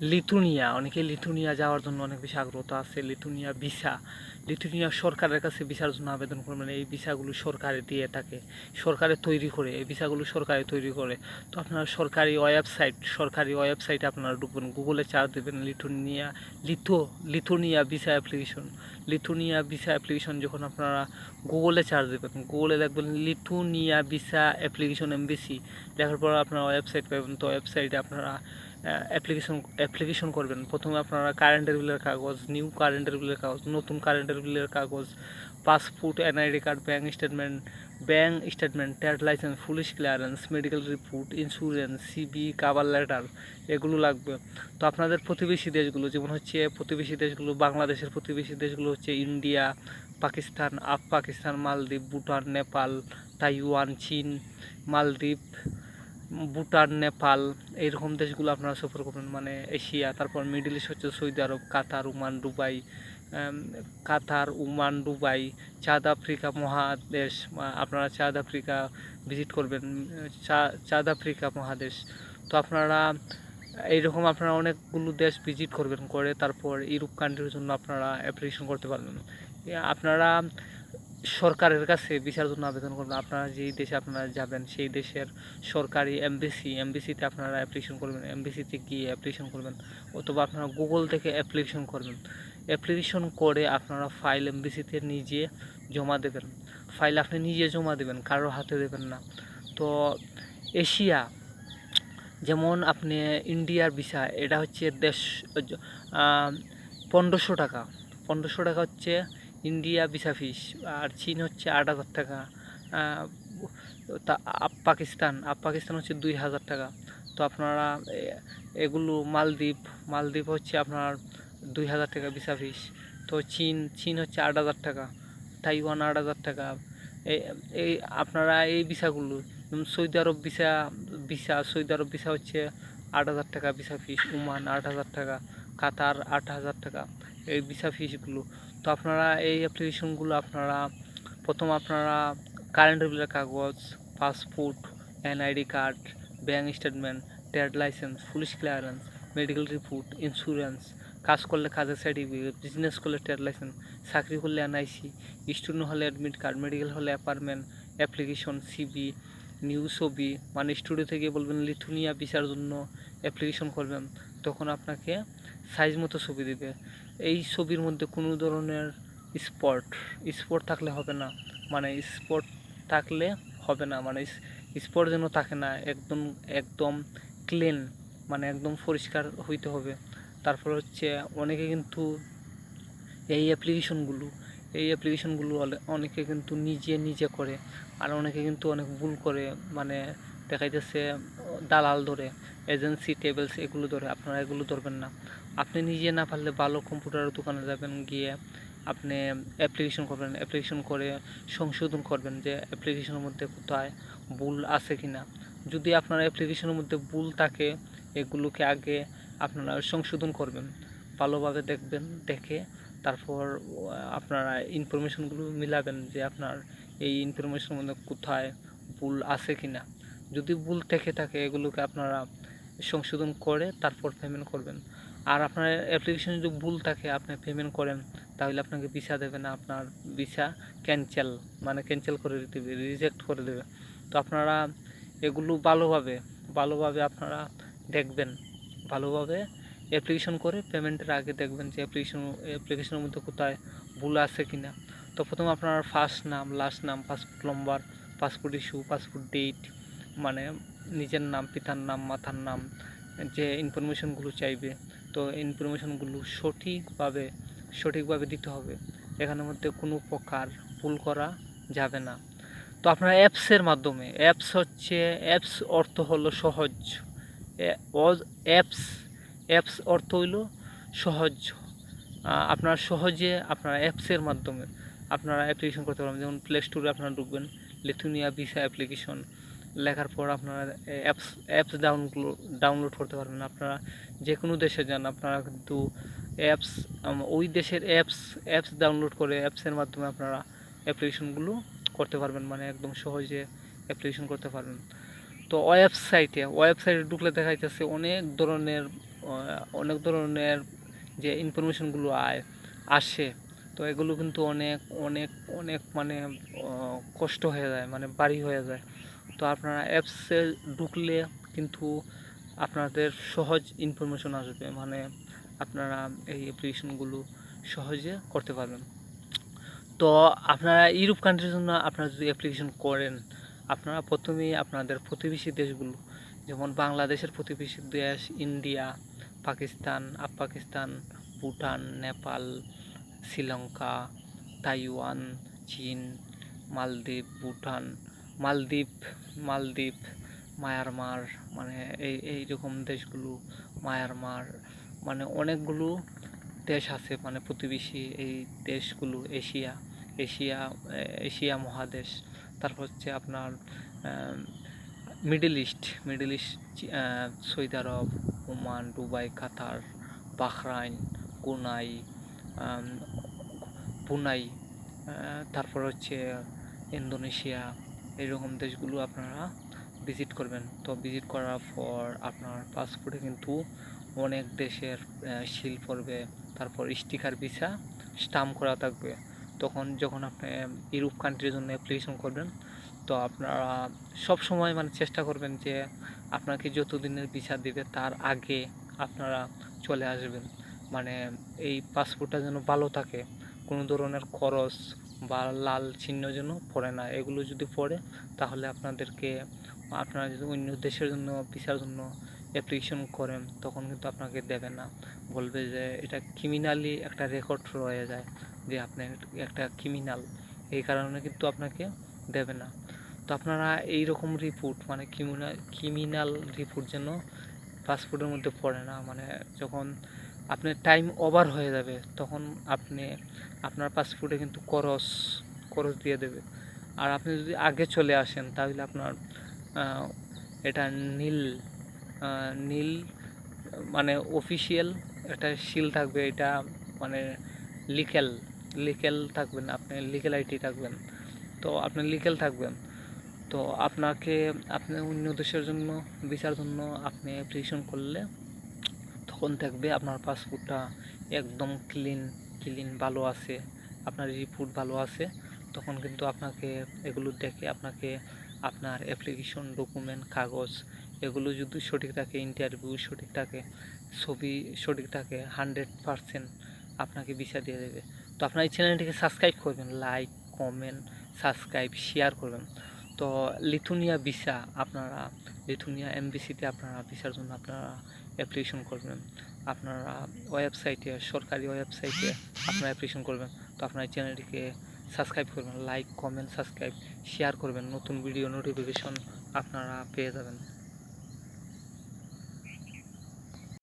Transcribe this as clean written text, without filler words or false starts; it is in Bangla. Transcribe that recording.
লিথুনিয়া, অনেকে লিথুনিয়া যাওয়ার জন্য অনেক বেশি আগ্রহ আছে। লিথুনিয়া ভিসা, লিথুনিয়া সরকারের কাছে ভিসার জন্য আবেদন করবেন। এই ভিসাগুলো সরকারে দিয়ে থাকে, সরকারে তৈরি করে, এই ভিসাগুলো সরকারে তৈরি করে। তো আপনারা সরকারি ওয়েবসাইটে আপনারা ঢুকবেন, গুগলে চার্জ দেবেন Lithuania visa application. Lithuania visa application যখন আপনারা গুগলে চার্জ দেবেন, গুগলে দেখবেন লিথুনিয়া ভিসা অ্যাপ্লিকেশন এমবিসি, দেখার পর আপনারা ওয়েবসাইট পাবেন। তো ওয়েবসাইটে আপনারা অ্যাপ্লিকেশন করবেন। প্রথমে আপনারা কারেন্টের বিলের কাগজ, নিউ কারেন্টের বিলের কাগজ, নতুন কারেন্টের বিলের কাগজ, passport, NID card, bank statement, trade licence, police clearance, medical report, insurance, CV, cover letter, এগুলো লাগবে। তো আপনাদের প্রতিবেশী দেশগুলো, যেমন হচ্ছে প্রতিবেশী দেশগুলো, বাংলাদেশের প্রতিবেশী দেশগুলো হচ্ছে ইন্ডিয়া, পাকিস্তান, মালদ্বীপ, ভুটান, নেপাল, তাইওয়ান, চীন, মালদ্বীপ, ভুটান, নেপাল, এইরকম দেশগুলো আপনারা সফর করবেন, মানে এশিয়া। তারপর মিডল ইস্ট হচ্ছে সৌদি আরব, কাতার, ওমান, দুবাই, চাঁদ আফ্রিকা মহাদেশ, আপনারা চাঁদ আফ্রিকা ভিজিট করবেন, চাঁদ আফ্রিকা মহাদেশ। তো আপনারা এইরকম আপনারা অনেকগুলো দেশ ভিজিট করবেন, করে তারপর ইউরোপ কান্ট্রির জন্য আপনারা অ্যাপ্লিকেশন করতে পারবেন। আপনারা সরকারের কাছে ভিসার জন্য আবেদন করবেন। আপনারা যেই দেশে আপনারা যাবেন সেই দেশের সরকারি এমবিসিতে আপনারা অ্যাপ্লিকেশন করবেন, এমবিসিতে গিয়ে অ্যাপ্লিকেশন করবেন, অথবা আপনারা গুগল থেকে অ্যাপ্লিকেশন করবেন। অ্যাপ্লিকেশন করে আপনারা ফাইল এমবিসিতে নিজে জমা দেবেন। ফাইল আপনি নিজে জমা দেবেন, কারোর হাতে দেবেন না। তো এশিয়া, যেমন আপনি ইন্ডিয়ার ভিসা, এটা হচ্ছে 1500 টাকা। 1500 টাকা হচ্ছে ইন্ডিয়া ভিসা ফিস। আর চীন হচ্ছে 8000 টাকা। পাকিস্তান হচ্ছে 2000 টাকা। তো আপনারা এগুলো, মালদ্বীপ হচ্ছে আপনার 2000 টাকা ভিসা ফিস। তো চীন হচ্ছে 8000 টাকা, তাইওয়ান 8000 টাকা। এই এই আপনারা এই ভিসাগুলো, সৌদি আরব ভিসা হচ্ছে 8000 টাকা ভিসা ফিস, ওমান 8000 টাকা, কাতার 8000 টাকা, এই ভিসা ফিসগুলো। তো আপনারা এই অ্যাপ্লিকেশনগুলো আপনারা কারেন্টের বিলের কাগজ, passport, NID card, bank statement, trade licence, police clearance, medical report, insurance, কাজ করলে কাজের সার্টিফিকেট, বিজনেস করলে ট্রেড লাইসেন্স, চাকরি করলে এনআইসি, স্টুডেন্ট হলে অ্যাডমিট কার্ড, মেডিকেল হলে অ্যাপার্টমেন্ট অ্যাপ্লিকেশন, সিবি, নিউ ছবি, মানে স্টুডিও থেকে বলবেন লিথুনিয়া ভিসার জন্য অ্যাপ্লিকেশন করবেন, তখন আপনাকে সাইজ মতো ছবি দেবে। এই ছবির মধ্যে কোনো ধরনের স্পট স্পট থাকলে হবে না, মানে স্পট থাকলে হবে না, মানে স্পট যেন থাকে না, একদম একদম ক্লিন, মানে একদম পরিষ্কার হইতে হবে। তারপর হচ্ছে অনেকে কিন্তু এই অ্যাপ্লিকেশনগুলো অনেকে কিন্তু নিজে করে, আর অনেকে কিন্তু অনেক ভুল করে, মানে দেখাইতেছে দালাল ধরে, এজেন্সি টেবলস এগুলো ধরে। আপনারা এগুলো ধরবেন না। আপনি নিজে না পারলে ভালো কম্পিউটারের দোকানে যাবেন, গিয়ে আপনি অ্যাপ্লিকেশন করবেন, অ্যাপ্লিকেশন করে সংশোধন করবেন যে অ্যাপ্লিকেশনের মধ্যে কোথায় ভুল আছে কি না। যদি আপনার অ্যাপ্লিকেশনের মধ্যে ভুল থাকে, এগুলোকে আগে আপনারা সংশোধন করবেন, ভালোভাবে দেখবেন, দেখে তারপর আপনারা ইনফরমেশনগুলো মিলাবেন যে আপনার এই ইনফরমেশনের মধ্যে কোথায় ভুল আছে কি না। যদি ভুল থেকে থাকে, এগুলোকে আপনারা সংশোধন করে তারপর পেমেন্ট করবেন। আর আপনার অ্যাপ্লিকেশন যদি ভুল থাকে, আপনি পেমেন্ট করেন, তাহলে আপনাকে ভিসা দেবে না, আপনার ভিসা ক্যান্সেল করে দেবে, রিজেক্ট করে দেবে। তো আপনারা এগুলো ভালোভাবে আপনারা দেখবেন, ভালোভাবে অ্যাপ্লিকেশন করে পেমেন্টের আগে দেখবেন যে অ্যাপ্লিকেশনের মধ্যে কোথায় ভুল আছে কি না। তো প্রথমে আপনার ফার্স্ট নাম, লাস্ট নাম, পাসপোর্ট নম্বর, পাসপোর্ট ইস্যু, পাসপোর্ট ডেট, মানে নিজের নাম, পিতার নাম, মাতার নাম, যে ইনফরমেশনগুলো চাইবে, তো ইনফরমেশনগুলো সঠিকভাবে দিতে হবে। এখানের মধ্যে কোনো প্রকার ভুল করা যাবে না। তো আপনারা অ্যাপস অর্থ হলো সহজ। অ্যাপস অ্যাপস অর্থ হইল সহজ। আপনারা অ্যাপসের মাধ্যমে আপনারা অ্যাপ্লিকেশন করতে পারবেন। যেমন প্লে স্টোরে আপনারা ঢুকবেন, লিথুনিয়া ভিসা অ্যাপ্লিকেশন লেখার পর আপনারা অ্যাপস ডাউনলোড করতে পারবেন। আপনারা যে কোনো দেশে যান, আপনারা কিন্তু অ্যাপস ওই দেশের অ্যাপস ডাউনলোড করে অ্যাপসের মাধ্যমে আপনারা অ্যাপ্লিকেশনগুলো করতে পারবেন, মানে একদম সহজে অ্যাপ্লিকেশন করতে পারবেন। তো ওয়েবসাইটে ঢুকলে দেখা যাচ্ছে অনেক ধরনের অনেক ধরনের যে ইনফরমেশনগুলো আসে, তো এগুলো কিন্তু অনেক অনেক অনেক মানে কষ্ট হয়ে যায়, মানে ভারী হয়ে যায়। তো আপনারা অ্যাপসে ঢুকলে কিন্তু আপনাদের সহজ ইনফরমেশন আসবে, মানে আপনারা এই অ্যাপ্লিকেশনগুলো সহজে করতে পারবেন। তো আপনারা ইউরোপ কান্ট্রির জন্য আপনারা যদি অ্যাপ্লিকেশন করেন, আপনারা প্রথমেই আপনাদের প্রতিবেশী দেশগুলো, যেমন বাংলাদেশের প্রতিবেশী দেশ ইন্ডিয়া, পাকিস্তান, ভুটান, নেপাল, শ্রীলঙ্কা, তাইওয়ান, চীন, মালদ্বীপ, মালদ্বীপ, মায়ানমার, মানে এইরকম দেশগুলো, মায়ানমার, মানে অনেকগুলো দেশ আছে মানে প্রতিবেশী এই দেশগুলো, এশিয়া এশিয়া মহাদেশ। তারপর হচ্ছে আপনার মিডল ইস্ট, সৌদি আরব, ওমান, দুবাই, কাতার, বাহরাইন, ব্রুনাই, ব্রুনাই, তারপর হচ্ছে ইন্দোনেশিয়া, এইরকম দেশগুলো আপনারা ভিজিট করবেন। তো ভিজিট করার পর আপনার পাসপোর্টে কিন্তু অনেক দেশের সিল পড়বে, তারপর স্টিকার ভিসা স্টাম্প করা থাকবে। যখন আপনি ইউরোপ কান্ট্রির জন্য অ্যাপ্লিকেশন করবেন, তো আপনারা সব সময় মানে চেষ্টা করবেন যে আপনাকে যত দিনের ভিসা দিবে তার আগে আপনারা চলে আসবেন, মানে এই পাসপোর্টটা যেন ভালো থাকে, কোনো ধরনের খরচ বা লাল চিহ্ন যেন পড়ে না। এগুলো যদি পড়ে তাহলে আপনারা যদি অন্য দেশের জন্য ভিসার জন্য অ্যাপ্লিকেশন করেন, তখন কিন্তু আপনাকে দেবে না, বলবে যে এটা ক্রিমিনালি একটা রেকর্ড রয়ে যায় যে আপনি একটা ক্রিমিনাল, এই কারণে কিন্তু আপনাকে দেবে না। তো আপনারা এইরকম রিপোর্ট মানে ক্রিমিনাল রিপোর্ট যেন পাসপোর্টের মধ্যে পড়ে না, মানে যখন আপনার টাইম ওভার হয়ে যাবে তখন আপনার পাসপোর্টে কিন্তু খরচ দিয়ে দেবে। আর আপনি যদি আগে চলে আসেন তাহলে আপনার এটা নীল নীল মানে অফিসিয়াল একটা সিল থাকবে, এটা মানে লিগ্যাল লিগ্যাল থাকবেন, আপনি লিগ্যাল আইডি থাকবেন। তো আপনি লিগ্যাল থাকবেন, তো আপনি অন্য দেশের জন্য ভিসার জন্য আপনি অ্যাপ্লিকেশন করলে তখন দেখবে আপনার পাসপোর্টটা একদম ক্লিন ভালো আছে, আপনার রিপোর্ট ভালো আছে। তখন কিন্তু আপনাকে এগুলো দেখে আপনার অ্যাপ্লিকেশন ডকুমেন্ট কাগজ এগুলো যদি সঠিক থাকে, ইন্টারভিউ সঠিক থাকে, ছবি সঠিক থাকে, 100% আপনাকে ভিসা দিয়ে দেবে। তো আপনার এই চ্যানেলটিকে সাবস্ক্রাইব করবেন, লাইক, কমেন্ট, সাবস্ক্রাইব, শেয়ার করবেন। তো লিথুনিয়া এমবিসিতে আপনারা ভিসার জন্য আপনারা অ্যাপ্লিকেশন করবেন, আপনারা সরকারি ওয়েবসাইটে আপনারা অ্যাপ্লিকেশন করবেন। তো আপনার এই চ্যানেলটিকে সাবস্ক্রাইব করবেন, লাইক, কমেন্ট, সাবস্ক্রাইব, শেয়ার করবেন, নতুন ভিডিও নোটিফিকেশন আপনারা পেয়ে যাবেন।